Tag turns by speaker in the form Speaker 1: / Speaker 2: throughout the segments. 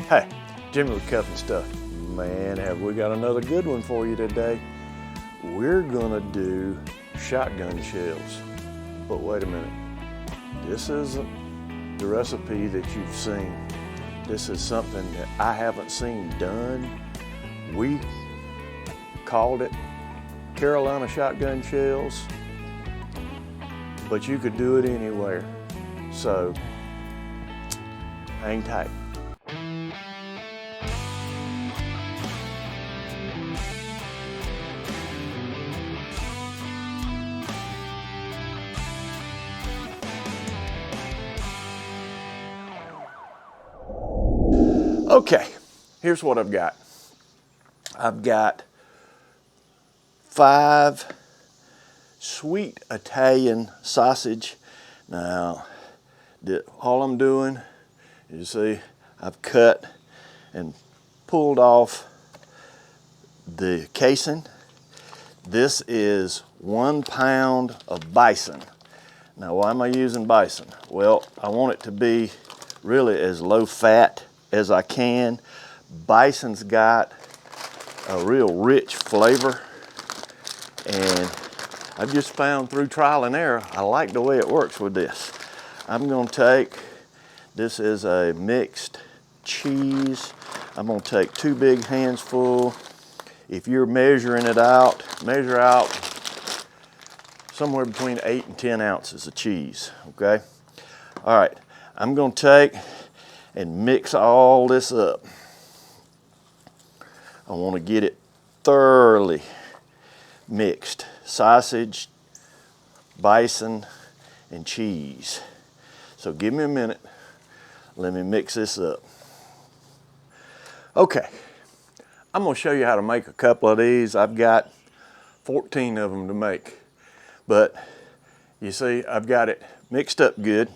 Speaker 1: Hey, Jimmy with Cuff and Stuff. Man, have we got another good one for you today. We're gonna do shotgun shells. But wait a minute, this isn't the recipe that you've seen. This is something that I haven't seen done. We called it Carolina shotgun shells, but you could do it anywhere. So, hang tight. Okay, here's what I've got. I've got 5 sweet Italian sausage. Now, all I'm doing, you see, I've cut and pulled off the casing. This is 1 pound of bison. Now, why am I using bison? Well, I want it to be really as low fat as I can. Bison's got a real rich flavor, and I've just found through trial and error, I like the way it works with this. I'm gonna take, this is a mixed cheese. I'm gonna take 2 big hands full. If you're measuring it out, measure out somewhere between 8 and 10 ounces of cheese, okay? All right, I'm gonna take and mix all this up. I want to get it thoroughly mixed. Sausage, bison, and cheese. So give me a minute. Let me mix this up. Okay, I'm going to show you how to make a couple of these. I've got 14 of them to make. But you see, I've got it mixed up good.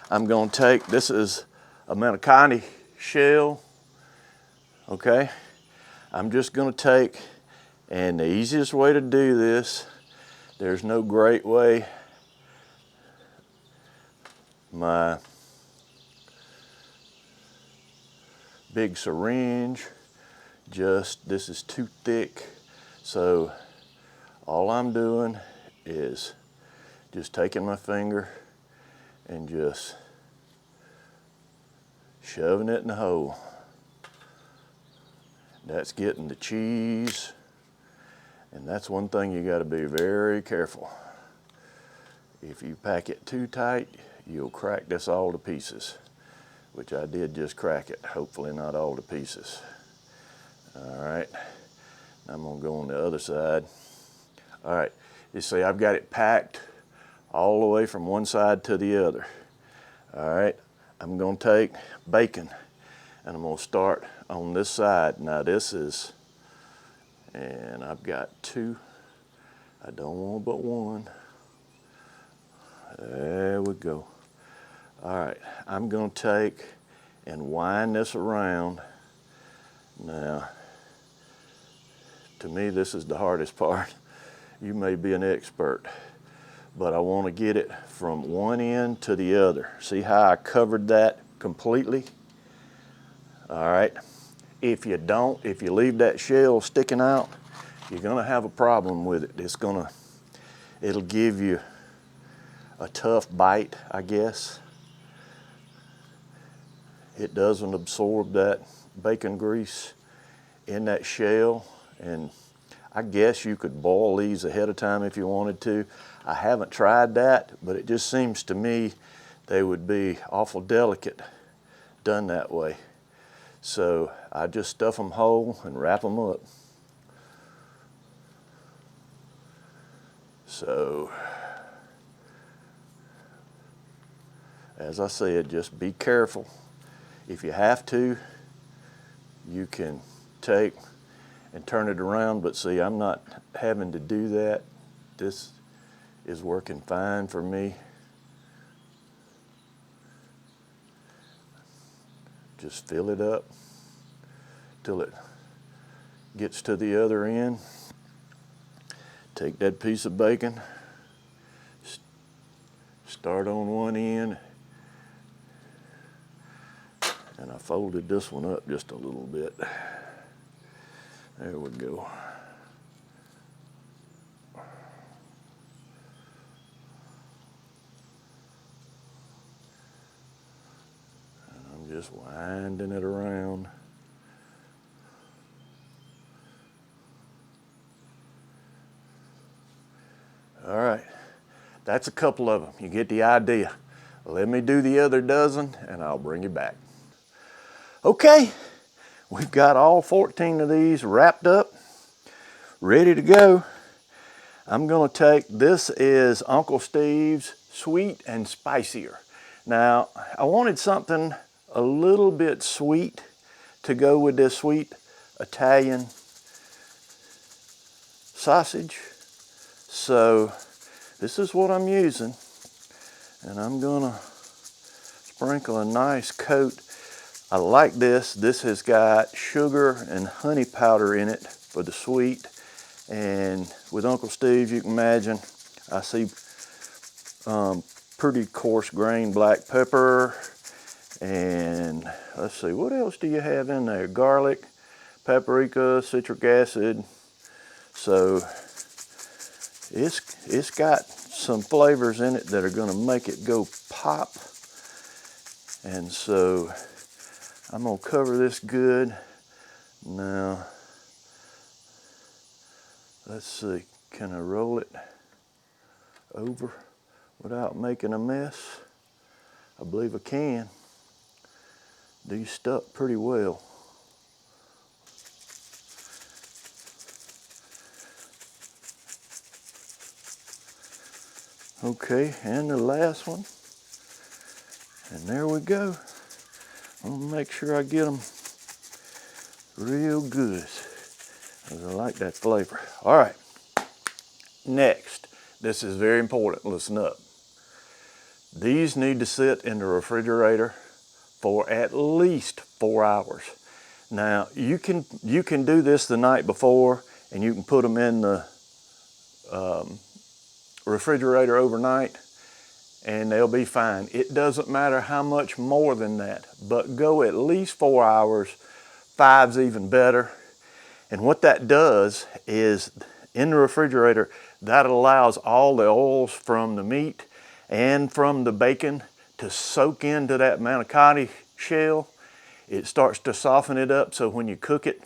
Speaker 1: I'm going to take, this is a manicotti shell, okay? I'm just going to take, and the easiest way to do this, there's no great way, my big syringe, this is too thick, so all I'm doing is just taking my finger and just shoving it in the hole. That's getting the cheese, and that's one thing you got to be very careful. If you pack it too tight, you'll crack this all to pieces, which I did just crack it, hopefully not all to pieces. All right, I'm gonna go on the other side. All right, you see I've got it packed all the way from one side to the other. All right, I'm gonna take bacon and I'm gonna start on this side. Now this is, and I've got 2. I don't want but 1. There we go. All right, I'm gonna take and wind this around. Now, to me, this is the hardest part. You may be an expert, but I want to get it from one end to the other. See how I covered that completely? All right. If you don't, if you leave that shell sticking out, you're gonna have a problem with it. It'll give you a tough bite, I guess. It doesn't absorb that bacon grease in that shell, and I guess you could boil these ahead of time if you wanted to. I haven't tried that, but it just seems to me they would be awful delicate done that way. So I just stuff them whole and wrap them up. So, as I said, just be careful. If you have to, you can take and turn it around, but see, I'm not having to do that. This is working fine for me. Just fill it up till it gets to the other end. Take that piece of bacon, start on one end, and I folded this one up just a little bit. There we go. And I'm just winding it around. All right, that's a couple of them. You get the idea. Let me do the other dozen and I'll bring you back. Okay, we've got all 14 of these wrapped up, ready to go. I'm gonna take, this is Uncle Steve's Sweet and Spicier. Now, I wanted something a little bit sweet to go with this sweet Italian sausage. So this is what I'm using, and I'm gonna sprinkle a nice coat. I like this. This has got sugar and honey powder in it for the sweet. And with Uncle Steve, you can imagine, I see pretty coarse grained black pepper. And let's see, what else do you have in there? Garlic, paprika, citric acid. So it's got some flavors in it that are gonna make it go pop. And so I'm gonna cover this good. Now, let's see, can I roll it over without making a mess? I believe I can. These stuck pretty well. Okay, and the last one. And there we go. I'm gonna make sure I get them real good, because I like that flavor. All right, next, this is very important, listen up. These need to sit in the refrigerator for at least 4 hours. Now, you can do this the night before, and you can put them in the refrigerator overnight, and they'll be fine. It doesn't matter how much more than that, but go at least 4 hours. 5's even better. And what that does is, in the refrigerator, that allows all the oils from the meat and from the bacon to soak into that manicotti shell. It starts to soften it up, so when you cook it,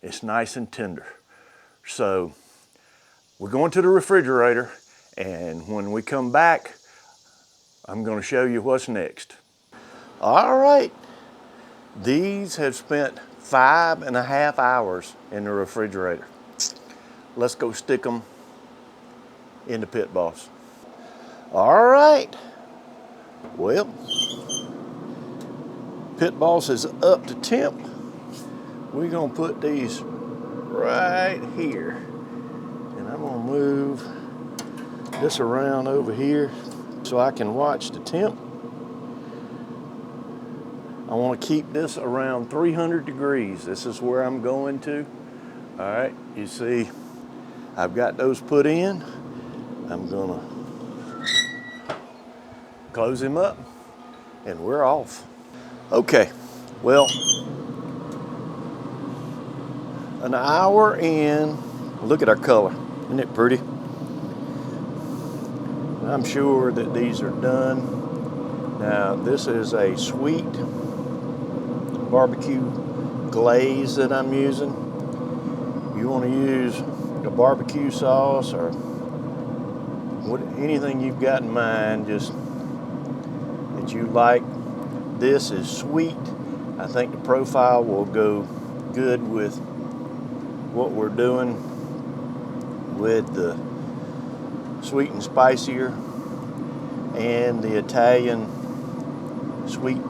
Speaker 1: it's nice and tender. So we're going to the refrigerator, and when we come back, I'm going to show you what's next. All right, these have spent 5.5 hours in the refrigerator. Let's go stick them in the Pit Boss. All right, well, Pit Boss is up to temp. We're gonna put these right here, and I'm gonna move this around over here so I can watch the temp. I want to keep this around 300 degrees. This is where I'm going to. All right, you see, I've got those put in. I'm gonna close him up, and we're off. Okay, well, an hour in. Look at our color, isn't it pretty? I'm sure that these are done. Now, this is a sweet barbecue glaze that I'm using. You want to use a barbecue sauce or anything you've got in mind, just that you like. This is sweet. I think the profile will go good with what we're doing with the sweet and spicier and the Italian sweet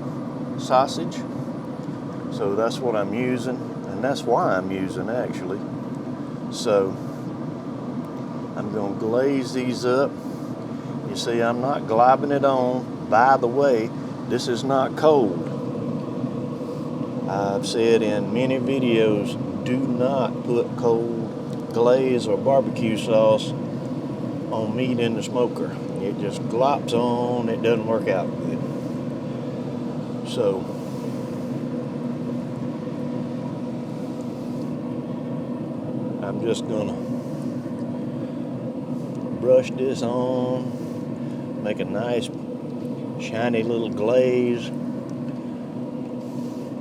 Speaker 1: sausage. So that's what I'm using, and that's why I'm using, actually. So I'm going to glaze these up. You see, I'm not globbing it on. By the way, this is not cold. I've said in many videos, do not put cold glaze or barbecue sauce on meat in the smoker. It just glops on, it doesn't work out good. So I'm just gonna brush this on, make a nice shiny little glaze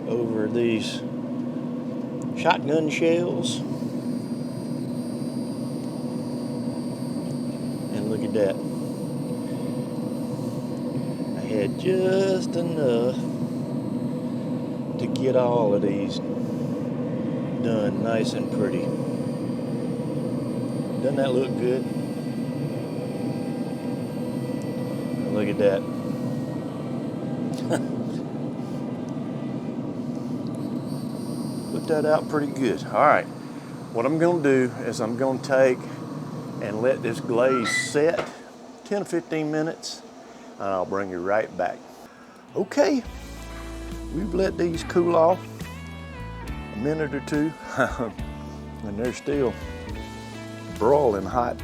Speaker 1: over these shotgun shells. And look at that. I had just enough to get all of these done nice and pretty. Doesn't that look good? Look at that. Put that out pretty good. All right, what I'm gonna do is I'm gonna take and let this glaze set 10 or 15 minutes, and I'll bring you right back. Okay, we've let these cool off a minute or two, and they're still broiling hot.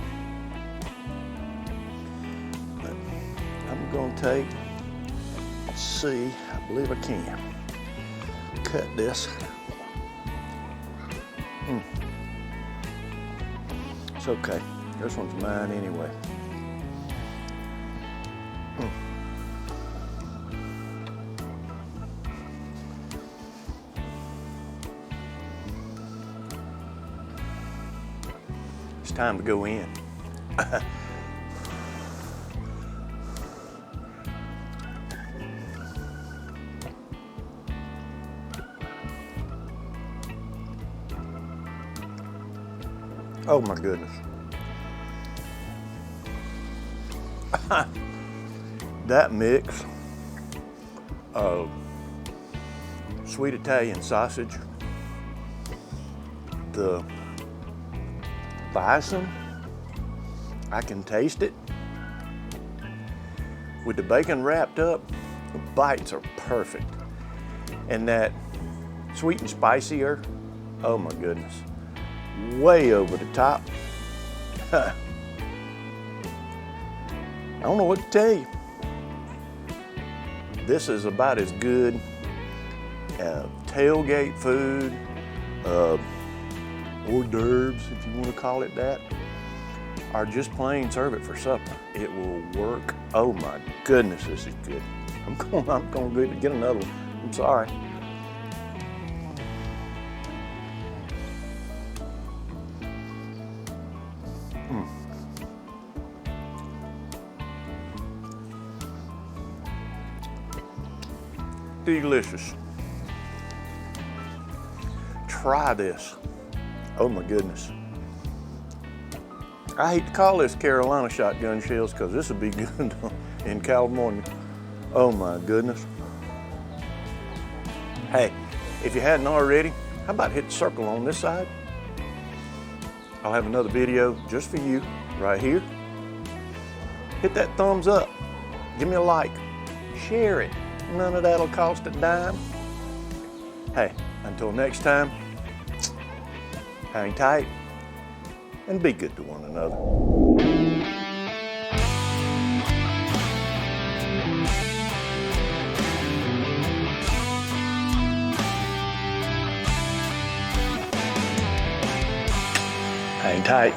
Speaker 1: But I'm gonna take, let's see, I believe I can cut this. It's okay, this one's mine anyway. It's time to go in. Oh my goodness. That mix of sweet Italian sausage, the bison, I can taste it. With the bacon wrapped up, the bites are perfect. And that sweet and spicier, oh my goodness. Way over the top. I don't know what to tell you. This is about as good tailgate food, hors d'oeuvres, if you want to call it that, or just plain serve it for supper. It will work. Oh my goodness, this is good. I'm going to get another one. I'm sorry. Delicious. Try this. Oh my goodness. I hate to call this Carolina shotgun shells because this would be good in California. Oh my goodness. Hey, if you hadn't already, how about hit the circle on this side? I'll have another video just for you right here. Hit that thumbs up. Give me a like. Share it. None of that'll cost a dime. Hey, until next time, hang tight and be good to one another. Hang tight.